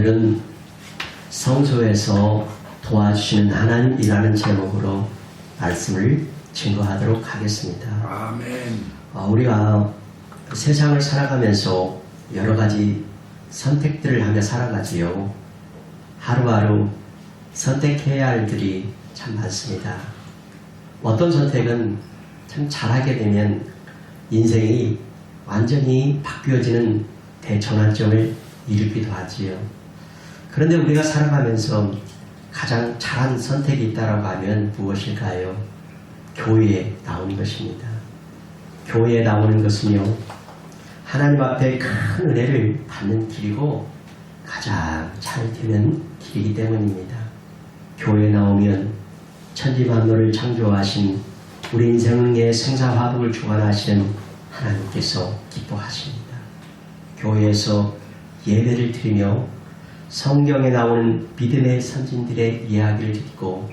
오늘은 성소에서 도와주시는 하나님이라는 제목으로 말씀을 증거하도록 하겠습니다. 아멘. 우리가 세상을 살아가면서 여러 가지 선택들을 하며 살아가지요. 하루하루 선택해야 할 일들이 참 많습니다. 어떤 선택은 참 잘하게 되면 인생이 완전히 바뀌어지는 대전환점을 일으키기도 하지요. 그런데 우리가 살아가면서 가장 잘한 선택이 있다고 하면 무엇일까요? 교회에 나오는 것입니다. 교회에 나오는 것은요, 하나님 앞에 큰 은혜를 받는 길이고 가장 잘 되는 길이기 때문입니다. 교회에 나오면 천지만물을 창조하신 우리 인생의 생사화복을 주관하시는 하나님께서 기뻐하십니다. 교회에서 예배를 드리며 성경에 나오는 믿음의 선진들의 이야기를 듣고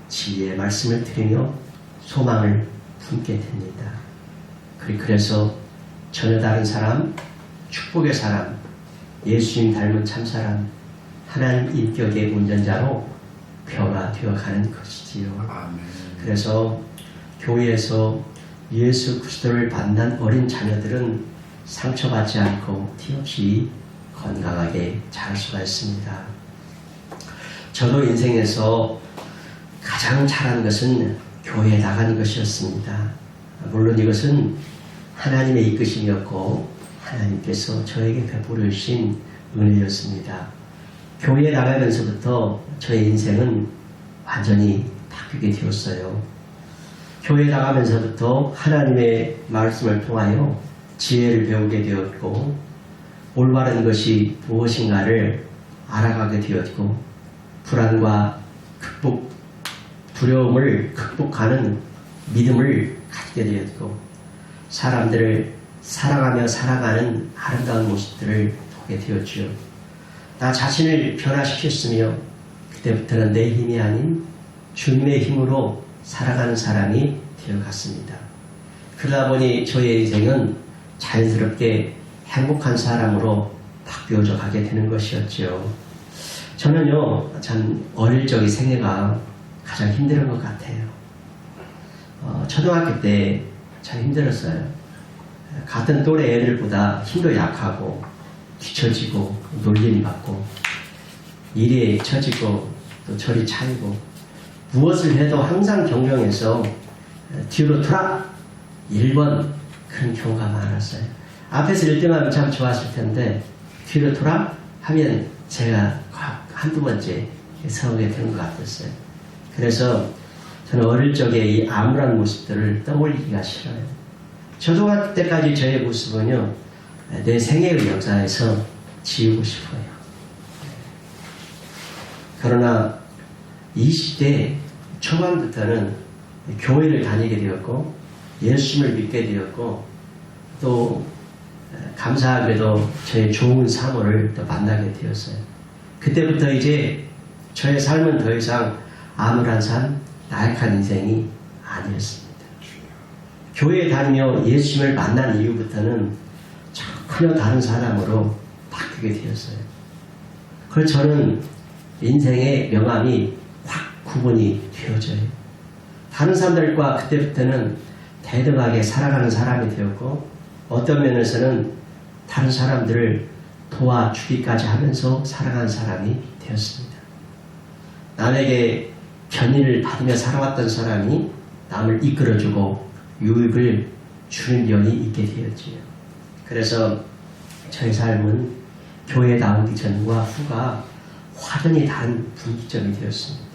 지혜의 말씀을 들으며 소망을 품게 됩니다. 그래서 전혀 다른 사람, 축복의 사람, 예수님 닮은 참사람, 하나님 인격의 운전자로 변화되어 가는 것이지요. 아멘. 그래서 교회에서 예수 그리스도를 만난 어린 자녀들은 상처받지 않고 티없이 건강하게 자랄 수가 있습니다. 저도 인생에서 가장 잘한 것은 교회에 나가는 것이었습니다. 물론 이것은 하나님의 이끄심이었고 하나님께서 저에게 베풀어 주신 은혜였습니다. 교회에 나가면서부터 저의 인생은 완전히 바뀌게 되었어요. 교회에 나가면서부터 하나님의 말씀을 통하여 지혜를 배우게 되었고 올바른 것이 무엇인가를 알아가게 되었고 불안과 두려움을 극복하는 믿음을 갖게 되었고 사람들을 사랑하며 살아가는 아름다운 모습들을 보게 되었죠. 나 자신을 변화시켰으며 그때부터는 내 힘이 아닌 주님의 힘으로 살아가는 사람이 되어갔습니다. 그러다 보니 저의 인생은 자연스럽게 행복한 사람으로 바뀌어져 가게 되는 것이었죠. 저는요, 참 어릴 적의 생애가 가장 힘든 것 같아요. 초등학교 때 참 힘들었어요. 같은 또래 애들보다 힘도 약하고 뒤처지고 놀림 받고 일에 처지고 또 저리 차이고 무엇을 해도 항상 경영에서 뒤로 돌아 1번 그런 경우가 많았어요. 앞에서 1등하면 참 좋았을 텐데 뒤로 돌아 하면 제가 한두 번째 서게 되는 것 같았어요. 그래서 저는 어릴 적에 이 암울한 모습들을 떠올리기가 싫어요. 초등학교 때까지 저의 모습은요, 내 생애의 역사에서 지우고 싶어요. 그러나 20대 초반부터는 교회를 다니게 되었고 예수님을 믿게 되었고 또 감사하게도 저의 좋은 사모를 또 만나게 되었어요. 그때부터 이제 저의 삶은 더 이상 암울한 삶, 나약한 인생이 아니었습니다. 교회에 다니며 예수님을 만난 이후부터는 전혀 다른 사람으로 바뀌게 되었어요. 그래서 저는 인생의 명암이 확 구분이 되어져요. 다른 사람들과 그때부터는 대등하게 살아가는 사람이 되었고 어떤 면에서는 다른 사람들을 도와주기까지 하면서 살아가는 사람이 되었습니다. 남에게 견인을 받으며 살아왔던 사람이 남을 이끌어주고 유익을 주는 면이 있게 되었지요. 그래서 저의 삶은 교회에 나오기 전과 후가 확연히 다른 분기점이 되었습니다.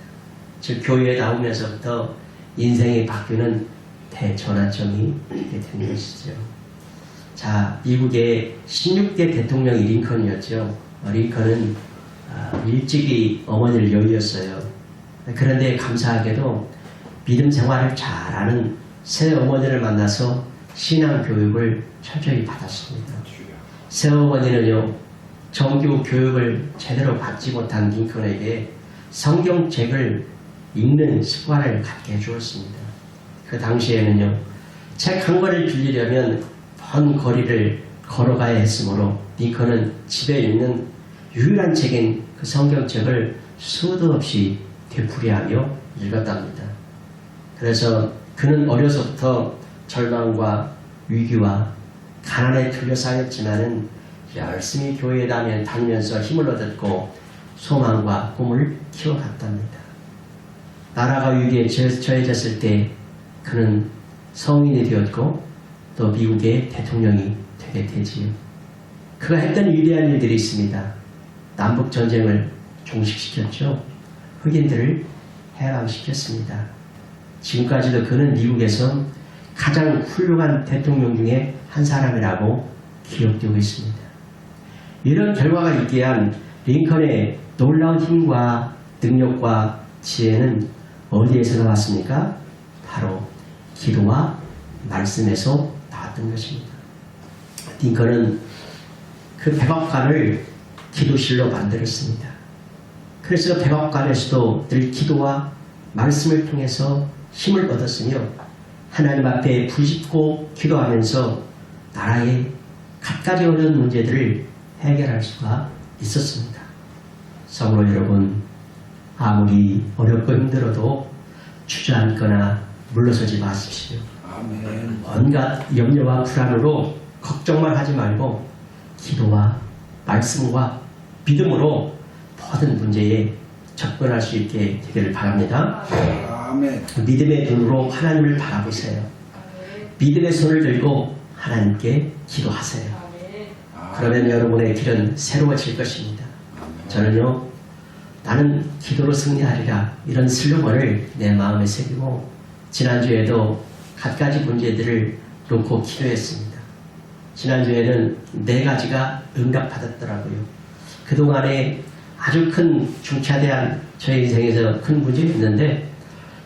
즉 교회에 나오면서부터 인생이 바뀌는 대전환점이 되게 된 것이죠. 자, 미국의 16대 대통령이 링컨이었죠. 링컨은 일찍이 어머니를 여의었어요. 그런데 감사하게도 믿음 생활을 잘하는 새 어머니를 만나서 신앙 교육을 철저히 받았습니다. 새 어머니는요, 정규 교육을 제대로 받지 못한 링컨에게 성경책을 읽는 습관을 갖게 해주었습니다. 그 당시에는요, 책 한 권을 빌리려면 먼 거리를 걸어가야 했으므로 링컨은 집에 있는 유일한 책인 그 성경책을 수도 없이 되풀이하며 읽었답니다. 그래서 그는 어려서부터 절망과 위기와 가난에 둘러싸였지만은 열심히 교회에 다니면서 힘을 얻었고 소망과 꿈을 키워갔답니다. 나라가 위기에 처해졌을 때 그는 성인이 되었고 또 미국의 대통령이 되게 되지요. 그가 했던 위대한 일들이 있습니다. 남북전쟁을 종식시켰죠. 흑인들을 해방시켰습니다. 지금까지도 그는 미국에서 가장 훌륭한 대통령 중에 한 사람이라고 기억되고 있습니다. 이런 결과가 있게 한 링컨의 놀라운 힘과 능력과 지혜는 어디에서 나왔습니까? 바로 기도와 말씀에서 나왔던 것입니다. 링컨은 그 백악관을 기도실로 만들었습니다. 그래서 백악관에서도 늘 기도와 말씀을 통해서 힘을 얻었으며 하나님 앞에 부르짖고 기도하면서 나라의 갖가지 어려운 문제들을 해결할 수가 있었습니다. 성도 여러분, 아무리 어렵고 힘들어도 주저앉거나 물러서지 마십시오. 아멘. 온갖 염려와 불안으로 걱정만 하지 말고 기도와 말씀과 믿음으로 모든 문제에 접근할 수 있게 되기를 바랍니다. 아멘. 믿음의 눈으로 하나님을 바라보세요. 믿음의 손을 들고 하나님께 기도하세요. 그러면 여러분의 길은 새로워질 것입니다. 저는요, 나는 기도로 승리하리라 이런 슬로건을 내 마음에 새기고 지난주에도 갖가지 문제들을 놓고 기도했습니다. 지난주에는 4가지가 응답받았더라고요. 그동안에 아주 큰 중차대한 저의 인생에서 큰 문제였는데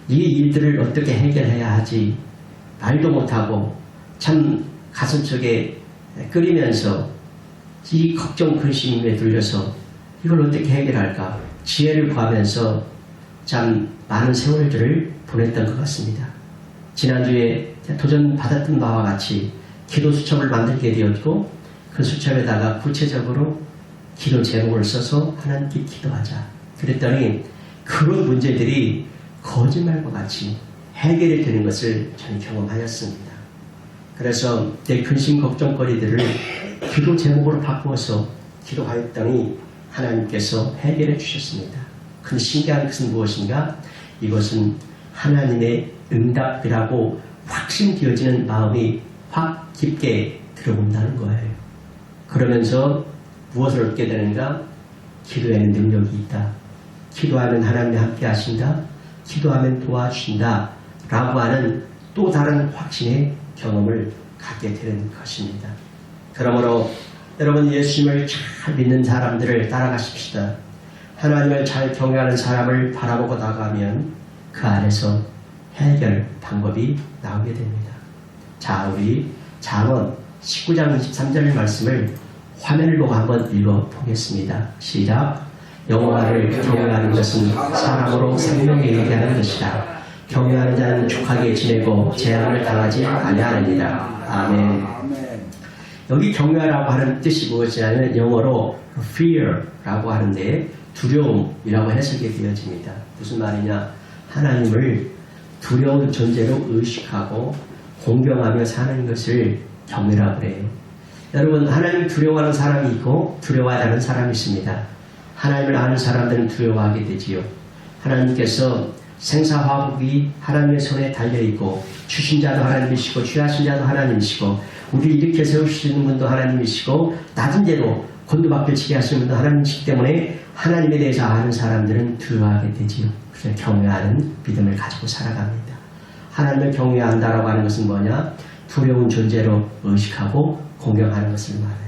이 일들을 어떻게 해결해야 하지 말도 못하고 참 가슴속에 끓이면서 이 걱정 근심에 들려서 이걸 어떻게 해결할까 지혜를 구하면서 참 많은 세월들을 보냈던 것 같습니다. 지난주에 도전받았던 바와 같이 기도 수첩을 만들게 되었고 그 수첩에다가 구체적으로 기도 제목을 써서 하나님께 기도하자. 그랬더니 그런 문제들이 거짓말과 같이 해결이 되는 것을 저는 경험하였습니다. 그래서 내 근심 걱정거리들을 기도 제목으로 바꾸어서 기도하였더니 하나님께서 해결해 주셨습니다. 그 신기한 것은 무엇인가? 이것은 하나님의 응답이라고 확신되어지는 마음이 확 깊게 들어온다는 거예요. 그러면서 무엇을 얻게 되는가? 기도에는 능력이 있다. 기도하면 하나님이 함께 하신다. 기도하면 도와주신다. 라고 하는 또 다른 확신의 경험을 갖게 되는 것입니다. 그러므로 여러분 예수님을 잘 믿는 사람들을 따라가십시다. 하나님을 잘 경외하는 사람을 바라보고 나가면 그 안에서 해결 방법이 나오게 됩니다. 자, 우리 잠언 19장 23절 말씀을 화면을 보고 한번 읽어보겠습니다. 시작. 여호와를 경외하는 것은 사람으로 생명에 이르게 하는 것이다. 경외하는 자는 족하게 지내고 재앙을 당하지 아니하느니라. 아멘. 여기 경외라고 하는 뜻이 무엇이냐면 영어로 fear라고 하는데 두려움이라고 해석이 되어집니다. 무슨 말이냐? 하나님을 두려운 존재로 의식하고 공경하며 사는 것을 경외라고 해요. 여러분, 하나님 두려워하는 사람이 있고 두려워하지 않는 사람이 있습니다. 하나님을 아는 사람들은 두려워하게 되지요. 하나님께서 생사화복이 하나님의 손에 달려있고 주신 자도 하나님이시고 취하신 자도 하나님이시고 우리를 일으켜 세우시는 분도 하나님이시고 낮은 대로 곤두박질 치게 하시는 분도 하나님이시기 때문에 하나님에 대해서 아는 사람들은 두려워하게 되지요. 그래서 경외하는 믿음을 가지고 살아갑니다. 하나님을 경외한다라고 하는 것은 뭐냐? 두려운 존재로 의식하고 공경하는 것을 말해요.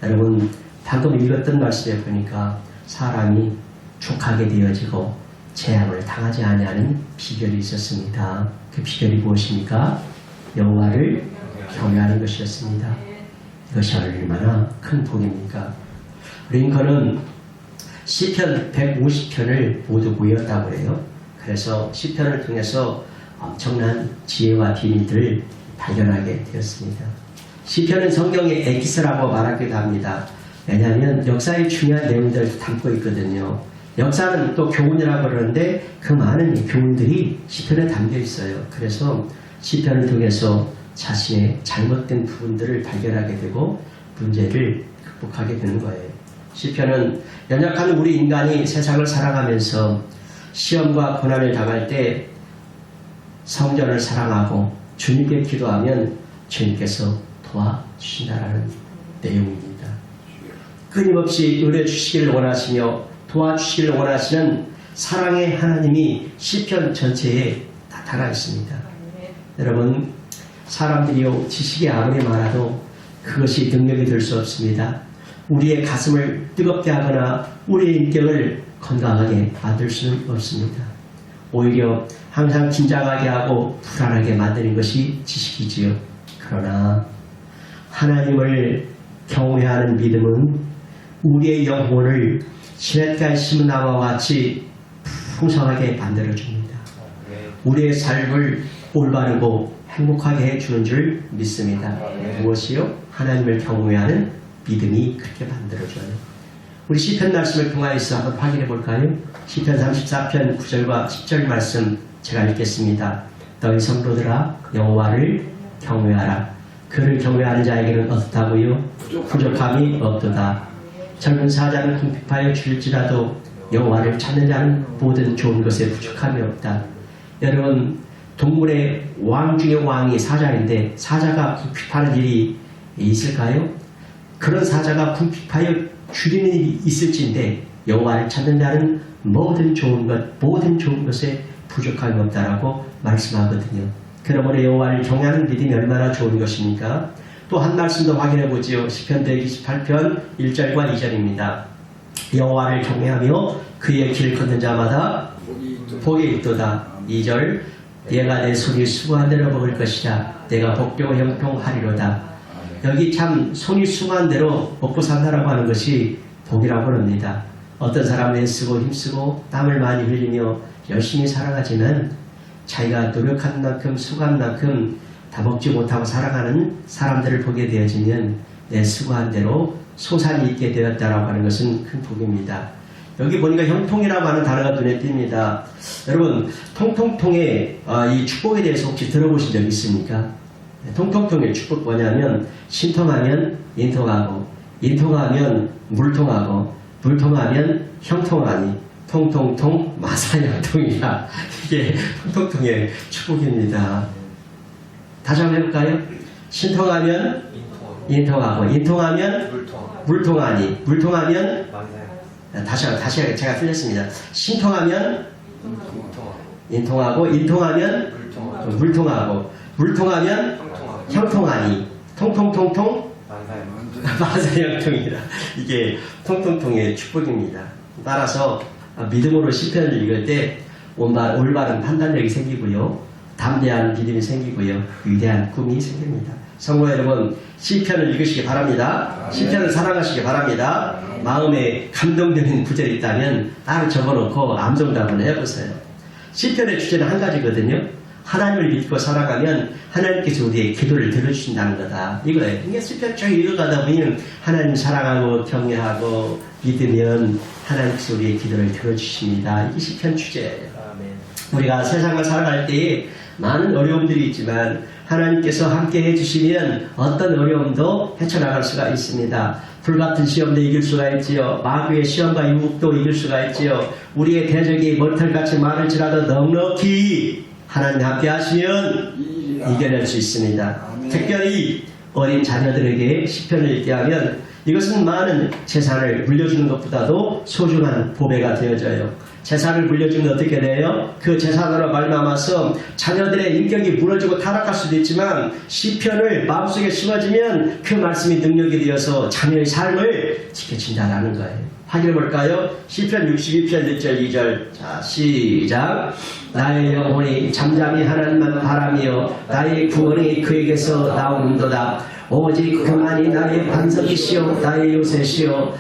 여러분, 방금 읽었던 말씀에 보니까 사람이 족하게 되어지고 재앙을 당하지 아니하는 비결이 있었습니다. 그 비결이 무엇입니까? 여호와를 경외하는 것이었습니다. 이것이 얼마나 큰 복입니까? 링컨은 시편 150편을 모두 모였다고 해요. 그래서 시편을 통해서 엄청난 지혜와 비밀들을 발견하게 되었습니다. 시편은 성경의 에기스라고 말하기도 합니다. 왜냐하면 역사의 중요한 내용들을 담고 있거든요. 역사는 또 교훈이라고 그러는데 그 많은 교훈들이 시편에 담겨 있어요. 그래서 시편을 통해서 자신의 잘못된 부분들을 발견하게 되고 문제를 극복하게 되는 거예요. 시편은 연약한 우리 인간이 세상을 살아가면서 시험과 고난을 당할 때 성전을 사랑하고 주님께 기도하면 주님께서 도와주신다라는 내용입니다. 끊임없이 의뢰주시기를 원하시며 도와주시기를 원하시는 사랑의 하나님이 시편 전체에 나타나 있습니다. 여러분, 사람들이요 지식이 아무리 많아도 그것이 능력이 될 수 없습니다. 우리의 가슴을 뜨겁게 하거나 우리의 인격을 건강하게 만들 수는 없습니다. 오히려 항상 긴장하게 하고 불안하게 만드는 것이 지식이지요. 그러나 하나님을 경외하는 믿음은 우리의 영혼을 시냇가에 심은 나무와 같이 풍성하게 만들어줍니다. 우리의 삶을 올바르고 행복하게 해주는 줄 믿습니다. 무엇이요? 하나님을 경외하는 믿음이 그렇게 만들어줘요. 우리 시편 말씀을 통하여서 한번 확인해 볼까요? 시편 34편 9절과 10절 말씀 제가 읽겠습니다. 너희 성도들아 여호와를 경외하라. 그를 경외하는 자에게는 어떻다고요? 부족함이 없도다. 젊은 사자는 궁핍하여 줄지라도 여호와를 찾는 자는 모든 좋은 것에 부족함이 없다. 여러분, 동물의 왕 중의 왕이 사자인데 사자가 궁핍하는 일이 있을까요? 그런 사자가 궁핍하여 줄이는 일이 있을진데 여호와를 찾는 자는 모든 좋은 것에 부족함이 없다라고 말씀하거든요. 그러므로 여호와를 경외하는 믿음이 얼마나 좋은 것입니까? 또 한 말씀 더 확인해 보지요. 시편 128편 1절과 2절입니다. 여호와를 경외하며 그의 길 걷는 자마다 복이 있도다. 2절 얘가 내 손이 수고한 대로 먹을 것이라 내가 복되고 형통하리로다. 여기 참 손이 수고한 대로 먹고 산다라고 하는 것이 복이라고 합니다. 어떤 사람은 애쓰고 힘쓰고 땀을 많이 흘리며 열심히 살아가지만 자기가 노력한 만큼 수고한 만큼 다 먹지 못하고 살아가는 사람들을 보게 되어지면 내 수고한 대로 소산이 있게 되었다라고 하는 것은 큰 복입니다. 여기 보니까 형통이라고 하는 단어가 눈에 띕니다. 여러분, 통통통의 이 축복에 대해서 혹시 들어보신 적 있습니까? 통통통의 축복 뭐냐면 신통하면 인통하고 인통하면 물통하고 물통하면 형통하니 통통통 마사형통이라. 이게 통통통의 축복입니다. 다시 한번 해볼까요? 신통하면 인통하고 인통하면 물통하니 물통하면 다시 제가 틀렸습니다. 신통하면 인통하고 인통하면 물통하고 물통하면 형통하니 통통통통 마사형통이라. 이게 통통통의 축복입니다. 따라서 믿음으로 시편을 읽을 때 올바른 판단력이 생기고요, 담대한 믿음이 생기고요, 위대한 꿈이 생깁니다. 성도 여러분, 시편을 읽으시기 바랍니다. 시편을 사랑하시기 바랍니다. 마음에 감동되는 구절이 있다면 따로 적어놓고 암송도 한번 해보세요. 시편의 주제는 한 가지거든요. 하나님을 믿고 살아가면 하나님께서 우리의 기도를 들어주신다는 거다. 이거예요. 이게 시편 쭉 읽어가다 보면 하나님 사랑하고 경외하고 믿으면 하나님께서 우리의 기도를 들어주십니다. 이게 시편 주제예요. 우리가 세상을 살아갈 때에 많은 어려움들이 있지만 하나님께서 함께 해주시면 어떤 어려움도 헤쳐나갈 수가 있습니다. 불같은 시험도 이길 수가 있지요. 마귀의 시험과 유혹도 이길 수가 있지요. 우리의 대적이 머리털같이 많을지라도 넉넉히 하나님 함께 하시면 이겨낼 수 있습니다. 특별히 어린 자녀들에게 시편을 읽게 하면 이것은 많은 재산을 물려주는 것보다도 소중한 보배가 되어져요. 재산을 물려주면 어떻게 돼요? 그 재산으로 말미암아서 자녀들의 인격이 무너지고 타락할 수도 있지만 시편을 마음속에 심어지면 그 말씀이 능력이 되어서 자녀의 삶을 지켜준다는 거예요. 확인해 볼까요? 시편 62편 1절 2절. 자, 시작. 나의 영혼이 잠잠히 하나님만 바라며 나의 구원이 그에게서 나오는도다. 오직 그만이 나의 반석이시오 나의 요새시오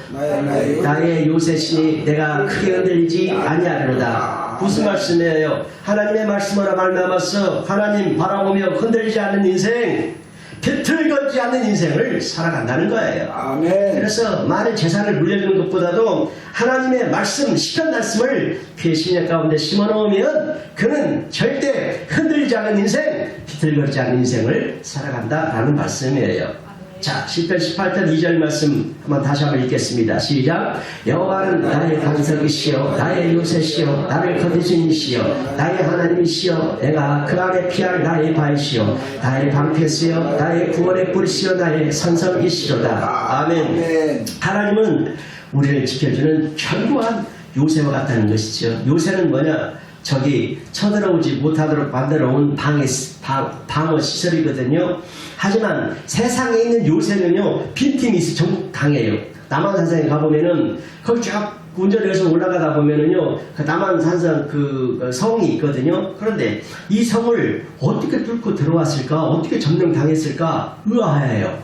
나의 요새시니 내가 크게 흔들리지 아니하리로다. 무슨 말씀이에요? 하나님의 말씀으로 말미암아서 하나님 바라보며 흔들리지 않는 인생, 비틀거리지 않는 인생을 살아간다는 거예요. 아멘. 그래서 많은 재산을 물려주는 것보다도 하나님의 말씀, 시편 말씀을 그의 심령 가운데 심어놓으면 그는 절대 흔들리지 않는 인생, 비틀거리지 않는 인생을 살아간다라는 말씀이에요. 자, 시편 18편 2절 말씀 한번 다시 한번 읽겠습니다. 시작. 여호와는 나의 반석이시여 나의 요새시여 나를 거두신 이시여 나의 하나님이시여 내가 그 안에 피할 나의 바이시여 나의 방패시여 나의 구원의 뿌리시여 나의 산성이시로다. 아멘. 하나님은 우리를 지켜주는 견고한 요새와 같다는 것이죠. 요새는 뭐냐? 저기 쳐들어오지 못하도록 만들어 온 방어 시설이거든요. 하지만 세상에 있는 요새는요, 빈틈이 있어 전국 강해요. 남한산성에 가보면은 거기 쫙 운전해서 올라가다 보면은요, 그 남한산성 그 성이 있거든요. 그런데 이 성을 어떻게 뚫고 들어왔을까? 어떻게 점령당했을까? 의아해요.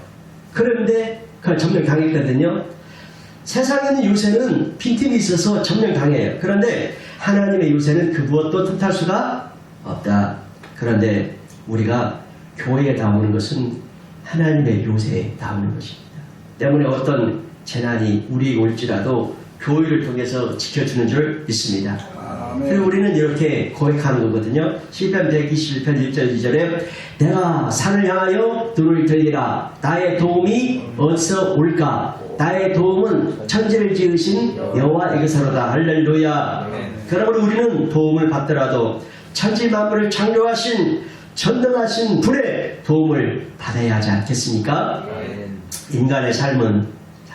그런데 그 점령당했거든요. 세상에 있는 요새는 빈틈이 있어서 점령당해요. 그런데 하나님의 요새는 그 무엇도 틈탈 수가 없다. 그런데 우리가 교회에 나오는 것은 하나님의 요새에 나오는 것입니다. 때문에 어떤 재난이 우리에게 올지라도 교회를 통해서 지켜주는 줄 믿습니다. 그리고 우리는 이렇게 고백하는 거거든요. 시편 121편 1절 2절에 내가 산을 향하여 눈을 들리라 나의 도움이 어디서 올까 나의 도움은 천지를 지으신 여호와에게서로다. 할렐루야. 그러므로 우리는 도움을 받더라도 천지 만물을 창조하신 전능하신 분의 도움을 받아야 하지 않겠습니까? 인간의 삶은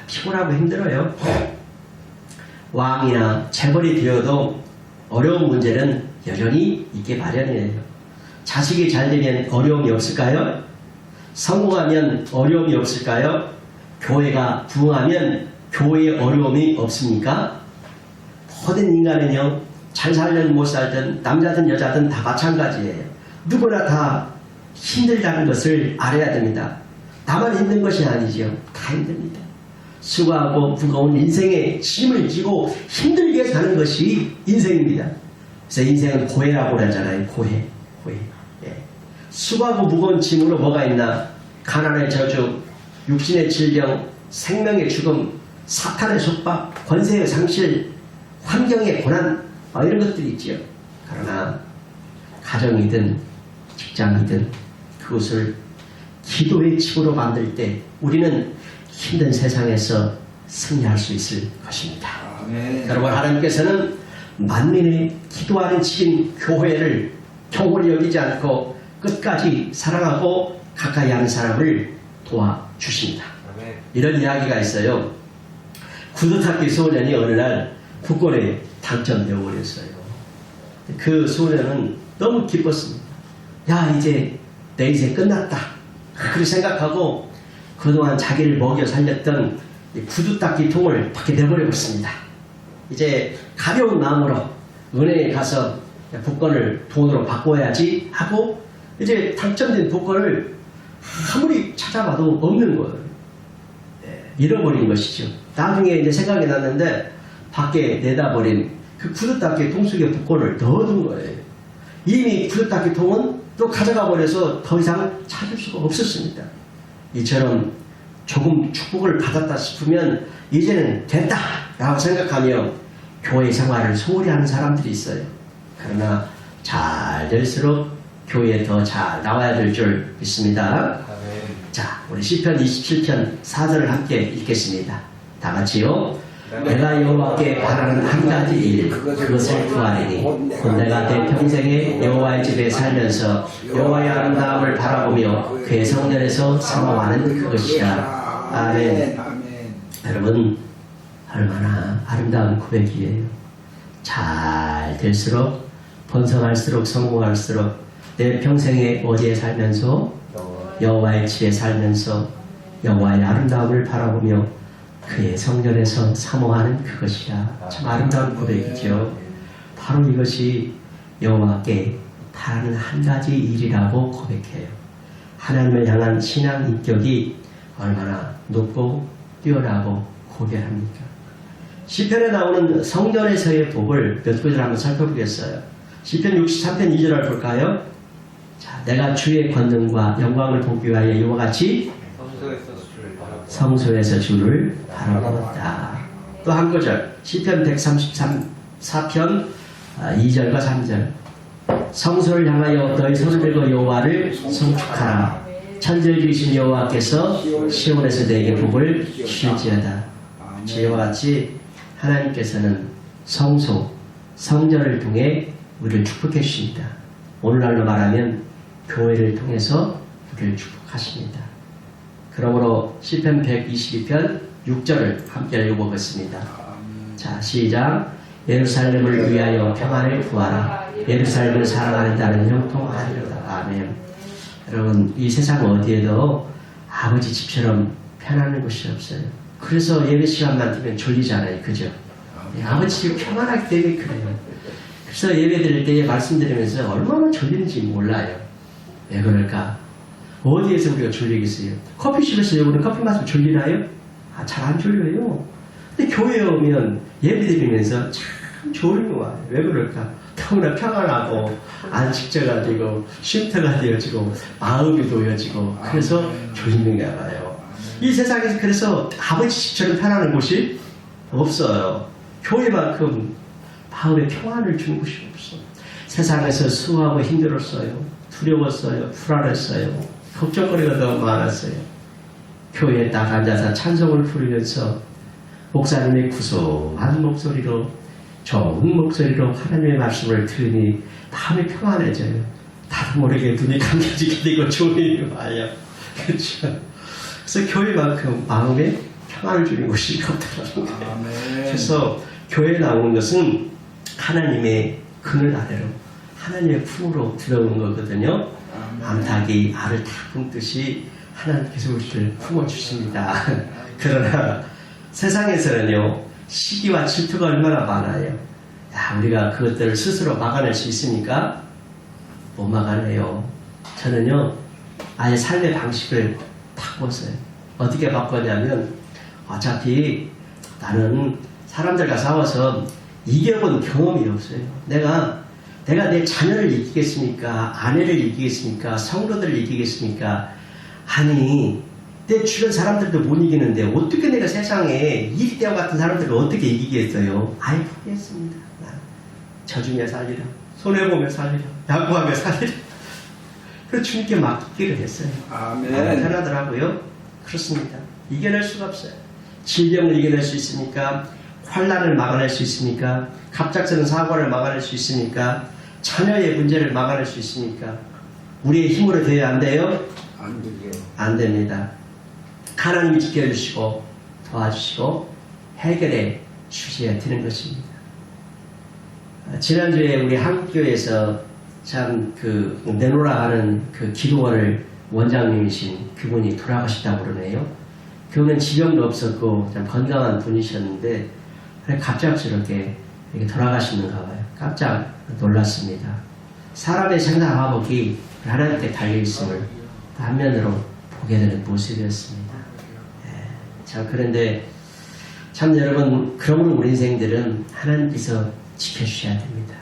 피곤하고 힘들어요. 왕이나 재벌이 되어도 어려운 문제는 여전히 있게 마련이에요. 자식이 잘 되면 어려움이 없을까요? 성공하면 어려움이 없을까요? 교회가 부흥하면 교회에 어려움이 없습니까? 모든 인간은요, 잘 살든 못 살든 남자든 여자든 다 마찬가지예요. 누구나 다 힘들다는 것을 알아야 됩니다. 나만 힘든 것이 아니죠. 다 힘듭니다. 수고하고 무거운 인생의 짐을 지고 힘들게 사는 것이 인생입니다. 그래서 인생은 고해라고 하잖아요. 고해. 예. 수고하고 무거운 짐으로 뭐가 있나? 가난의 저주, 육신의 질병, 생명의 죽음, 사탄의 속박, 권세의 상실, 환경의 고난, 이런 것들이 있죠. 그러나 가정이든 직장이든 그것을 기도의 집으로 만들 때 우리는 힘든 세상에서 승리할 수 있을 것입니다. 아멘. 여러분, 하나님께서는 만민의 기도하는 집인 교회를 경홀히 여기지 않고 끝까지 사랑하고 가까이 하는 사람을 도와주십니다. 이런 이야기가 있어요. 구두탁기 소년이 어느 날 국권에 당첨되어 버렸어요. 그 소년은 너무 기뻤습니다. 야, 이제 내 인생 끝났다. 그렇게 생각하고 그동안 자기를 먹여 살렸던 구두닦이 통을 밖에 내버려뒀습니다. 이제 가벼운 마음으로 은행에 가서 복권을 돈으로 바꿔야지 하고 이제 당첨된 복권을 아무리 찾아봐도 없는 거예요. 잃어버린 것이죠. 나중에 이제 생각이 났는데 밖에 내다버린 그 구두닦이 통 속에 복권을 넣어둔 거예요. 이미 구두닦이 통은 또 가져가 버려서 더 이상 찾을 수가 없었습니다. 이처럼 조금 축복을 받았다 싶으면 이제는 됐다 라고 생각하며 교회 생활을 소홀히 하는 사람들이 있어요. 그러나 잘 될수록 교회에 더 잘 나와야 될 줄 믿습니다. 자, 우리 시편 27편 4절을 함께 읽겠습니다. 다 같이요. 내가 여호와께 바라는 한 가지 일, 그것을 구하리니 곧 내가 내 평생에 여호와의 집에 살면서 여호와의 아름다움을 바라보며 그의 성전에서 사모하는 그것이라. 아멘. 여러분, 얼마나 아름다운 고백이에요. 잘 될수록, 번성할수록, 성공할수록 내 평생에 어디에 살면서 여호와의 집에 살면서 여호와의 아름다움을 바라보며 그의 성전에서 사모하는 그것이야. 참 아름다운 고백이죠. 바로 이것이 여호와께 바라는 한 가지 일이라고 고백해요. 하나님을 향한 신앙 인격이 얼마나 높고 뛰어나고 고결합니까? 시편에 나오는 성전에서의 복을 몇 구절 한번 살펴보겠어요. 시편 63편 2절을 볼까요? 자, 내가 주의 권능과 영광을 보기 위하여 이와 같이 성소에서 주를 바라보았다. 또 한 구절 시편 134편 2절과 3절 성소를 향하여 너희 손을 들고 여호와를 송축하라. 천절기신 여호와께서 시온에서 내게 복을 주실지어다. 이와 같이 하나님께서는 성소, 성전을 통해 우리를 축복해 주십니다. 오늘날로 말하면 교회를 통해서 우리를 축복하십니다. 그러므로 시편 122편 6절을 함께 읽어보겠습니다. 자, 시작. 예루살렘을 위하여 평안을 구하라. 예루살렘을 사랑하는 자는 형통하리로다. 아멘. 여러분, 이 세상 어디에도 아버지 집처럼 편안한 곳이 없어요. 그래서 예배 시간만 되면 졸리잖아요. 그죠? 아버지 집 평안하기 때문에 그래요. 그래서 예배 드릴 때 말씀드리면서 얼마나 졸리는지 몰라요. 왜 그럴까? 어디에서 우리가 졸리겠어요? 커피숍에서 여러분 커피 마시면 졸리나요? 잘 안 졸려요. 근데 교회에 오면 예배 드리면서 참 졸음이 와요. 왜 그럴까? 너무나 평안하고 안식처가 되고 쉼터가 되어지고 마음이 놓여지고 그래서 졸리는가 봐요. 이 세상에서 그래서 아버지 집처럼 편안한 곳이 없어요. 교회만큼 마음에 평안을 주는 곳이 없어. 세상에서 수고하고 힘들었어요. 두려웠어요. 불안했어요. 걱정거리가 너무 많았어요. 교회에 딱 앉아서 찬송을 부르면서 목사님의 구수한 목소리로 좋은 목소리로 하나님의 말씀을 들으니 마음이 평안해져요. 나도 모르게 눈이 감겨지게 되고 졸음이 와요. 그렇죠. 그래서 교회만큼 마음에 평안을 주는 곳이 없더라고요. 그래서 교회에 나오는 것은 하나님의 그늘 아래로 하나님의 품으로 들어오는 거거든요. 암탉이 알을 다 품듯이 하나님께서 우리를 품어주십니다. 그러나 세상에서는요, 시기와 질투가 얼마나 많아요. 우리가 그것들을 스스로 막아낼 수 있습니까? 못 막아내요. 저는요, 아예 삶의 방식을 바꿨어요. 어떻게 바꿨냐면, 어차피 나는 사람들과 싸워서 이겨본 경험이 없어요. 내가 내 자녀를 이기겠습니까? 아내를 이기겠습니까? 성도들을 이기겠습니까? 아니, 내 주변 사람들도 못 이기는데 어떻게 내가 세상에 이리대와 같은 사람들을 어떻게 이기겠어요? 아예 포기했습니다. 져주며 살리라. 손해보며 살리라. 양보하며 살리라. 그래서 주님께 맡기기를 했어요. 아멘. 편하더라고요. 그렇습니다. 이겨낼 수가 없어요. 질병을 이겨낼 수 있습니까? 환난을 막아낼 수 있습니까? 갑작스러운 사고를 막아낼 수 있습니까? 자녀의 문제를 막아낼 수 있습니까? 우리의 힘으로 돼야 안 돼요? 안 되죠. 안 됩니다. 하나님이 지켜주시고 도와주시고 해결해 주셔야 되는 것입니다. 지난주에 우리 한국교회에서 참 내노라 하는 그 기도원을 원장님이신 그분이 돌아가셨다고 그러네요. 그분은 지병도 없었고 참 건강한 분이셨는데 갑작스럽게 이렇게 돌아가시는가 봐요. 깜짝 놀랐습니다. 사람의 생사 화복이 하나님께 달려있음을 한면으로 보게 되는 모습이었습니다. 참 그런데 참 여러분, 그러므로 우리 인생들은 하나님께서 지켜주셔야 됩니다.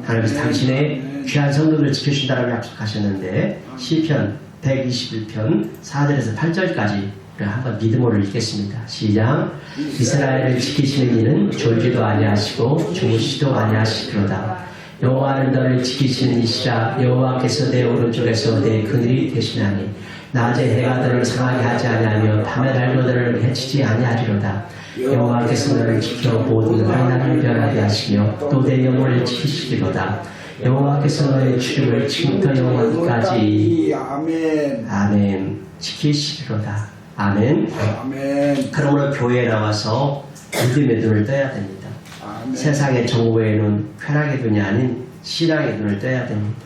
하나님께서 당신의 귀한 성도들을 지켜주신다고 약속하셨는데 시편 121편 4절에서 8절까지 한번 믿음으로 읽겠습니다. 시작. 이스라엘을 지키시는 이는 졸지도 아니하시고 주무시도 아니하시리로다. 여호와는 너를 지키시는 이시라. 여호와께서 내 오른쪽에서 내 그늘이 되시나니 낮에 해가 너를 상하게 하지 아니하며 밤에 달도 너를 해치지 아니하리로다. 여호와께서 너를 지켜 모든 환난을 변하게 하시며 또 내 영혼을 지키시리로다. 여호와께서 너의 주름을 지금부터 영원까지 아멘 지키시리로다. 아멘. 아멘. 그러므로 교회에 나와서 믿음의 눈을 떠야 됩니다. 아멘. 세상의 정보의 눈, 쾌락의 눈이 아닌 신앙의 눈을 떠야 됩니다.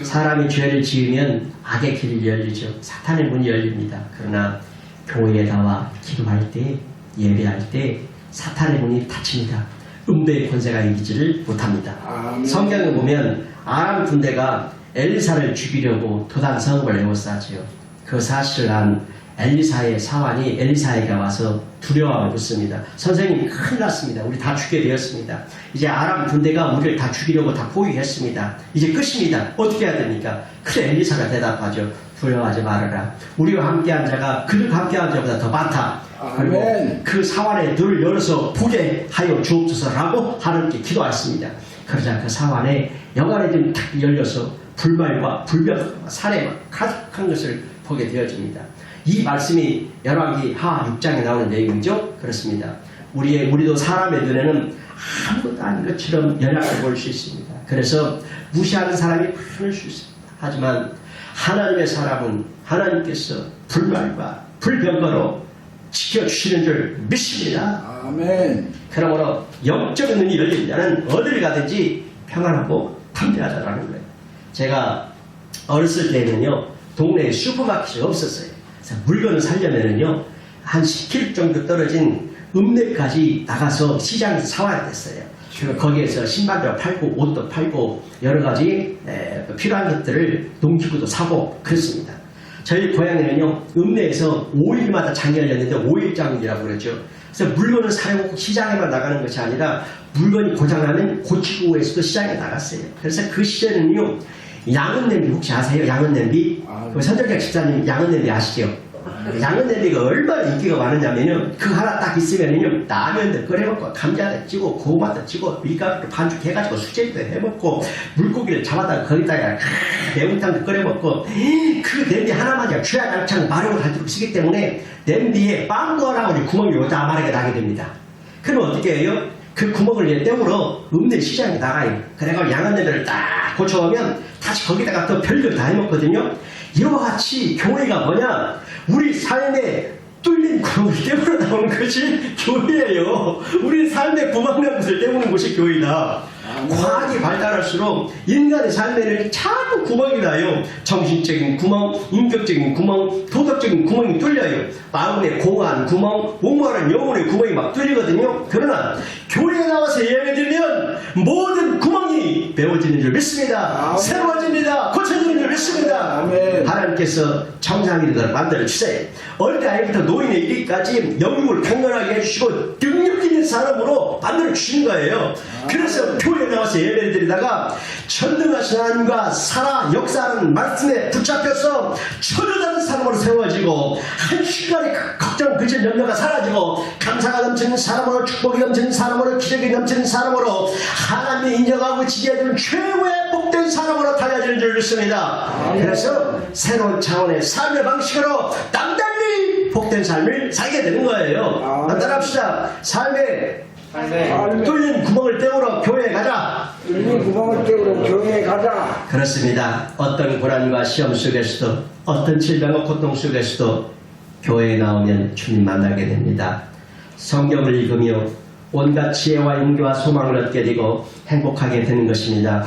사람이 죄를 지으면 악의 길이 열리죠. 사탄의 문이 열립니다. 그러나 교회에 나와 기도할 때, 예배할 때 사탄의 문이 닫힙니다. 음배의 권세가 이기지를 못합니다. 아멘. 성경에 보면 아람 군대가 엘리사를 죽이려고 도단 성읍을 에워쌌지요. 그 사실을 한 엘리사의 사환이 엘리사에게 와서 두려워하고 묻습니다. 선생님 큰일 났습니다. 우리 다 죽게 되었습니다. 이제 아람 군대가 우리를 다 죽이려고 다 포위했습니다. 이제 끝입니다. 어떻게 해야 됩니까? 그래 엘리사가 대답하죠. 두려워하지 말아라. 우리와 함께한 자가 그들과 함께한 자보다 더 많다. 그리고 아멘. 그 사환의 눈을 열어서 보게 하여 주옵소서라고 하나님께 기도했습니다. 그러자 그 사환의 영안의 눈이 탁 열려서 불말과 불병과 살해가 가득한 것을 보게 되어집니다. 이 말씀이 열왕기 하 6장에 나오는 내용이죠. 그렇습니다. 우리도 사람의 눈에는 아무것도 아닌 것처럼 연약해 보일 수 있습니다. 그래서 무시하는 사람이 많을 수 있습니다. 하지만 하나님의 사람은 하나님께서 불말과 불병거로 지켜주시는 줄 믿습니다. 아멘. 그러므로 영적인 눈이 열린 자는 어딜 가든지 평안하고 담대하다라는 거예요. 제가 어렸을 때는요, 동네에 슈퍼마켓이 없었어요. 그래서 물건을 사려면은요, 한 10km 정도 떨어진 읍내까지 나가서 시장에서 사와야 됐어요. 거기에서 신발도 팔고 옷도 팔고 여러 가지 필요한 것들을 농기구도 사고 그렇습니다. 저희 고향에는요, 읍내에서 5일마다 장이 열렸는데 5일장이라고 그러죠. 그래서 물건을 사려고 시장에만 나가는 것이 아니라 물건이 고장나면 고치고 해서도 시장에 나갔어요. 그래서 그 시절에는요, 양은 냄비 혹시 아세요? 양은 냄비? 그 선정작 집사님 양은 냄비 아시죠? 양은 냄비가 얼마나 인기가 많으냐면요, 그 하나 딱 있으면요, 라면도 끓여먹고 감자도 찌고 고구마도 찌고 밀가루로 반죽해가지고 수제비도 해먹고 물고기를 잡아다가 거기다가 매운탕도 끓여먹고 그 냄비 하나만 주야장창 마력을 가지고 쓰기 때문에 냄비에 빵구하라고 구멍이 요자만하게 나게 됩니다. 그럼 어떻게 해요? 그 구멍을 이제 때우러 읍내 시장에 나가요. 그래가 양은 냄비를 딱 고쳐오면 다시 거기다가 또 별걸 다 해먹거든요. 이와 같이 교회가 뭐냐? 우리 삶에 뚫린 구멍을 때문에 나오는 것이 교회예요. 우리 삶의 구멍난 것을 때우는 것이 교회다. 과학이 발달할수록 인간의 삶에는 자꾸 구멍이 나요. 정신적인 구멍, 인격적인 구멍, 도덕적인 구멍이 뚫려요. 마음의 공허한 구멍, 옥마른 영혼의 구멍이 막 뚫리거든요. 그러나 교회에 나와서 예배 드리면 모든 구멍이 메워지는 줄 믿습니다. 새로워집니다. 고쳐지는 줄 믿습니다. 아멘. 하나님께서 정상인들을 만들어 주세요. 어릴 아이부터 노인에 이르기까지 영육을 강건하게 해주시고 능력 있는 사람으로 만들어 주신 거예요. 그래서 교회에 나와서 예배를 드리다가 전능하신 하나님과 살아 역사하는 말씀에 붙잡혀서 천여다른 사람으로 세워지고 한순간에 걱정, 근심, 염려가 사라지고 감사가 넘치는 사람으로, 축복이 넘치는 사람으로, 기적이 넘치는 사람으로, 하나님이 인정하고 지혜해주는 최고의 복된 사람으로 달려지는 줄 믿습니다. 그래서 새로운 차원의 삶의 방식으로 남달리 복된 삶을 살게 되는 거예요. 따라합시다. 삶의 뚫린 구멍을 때우러 교회에 가자. 뚫린 구멍을 때우러 교회에 가자. 그렇습니다. 어떤 고난과 시험 속에서도, 어떤 질병과 고통 속에서도 교회에 나오면 주님 만나게 됩니다. 성경을 읽으며 온갖 지혜와 용기와 소망을 얻게 되고 행복하게 되는 것입니다.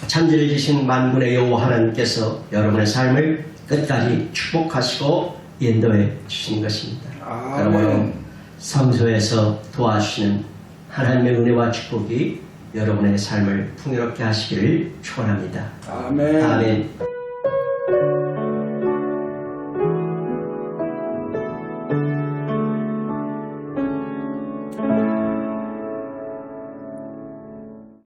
천지를 지신 만군의 여호와 하나님께서 여러분의 삶을 끝까지 축복하시고 인도해 주신 것입니다. 그러므로 성소에서 도와주시는 하나님의 은혜와 축복이 여러분의 삶을 풍요롭게 하시기를 축원합니다. 아멘. 아멘.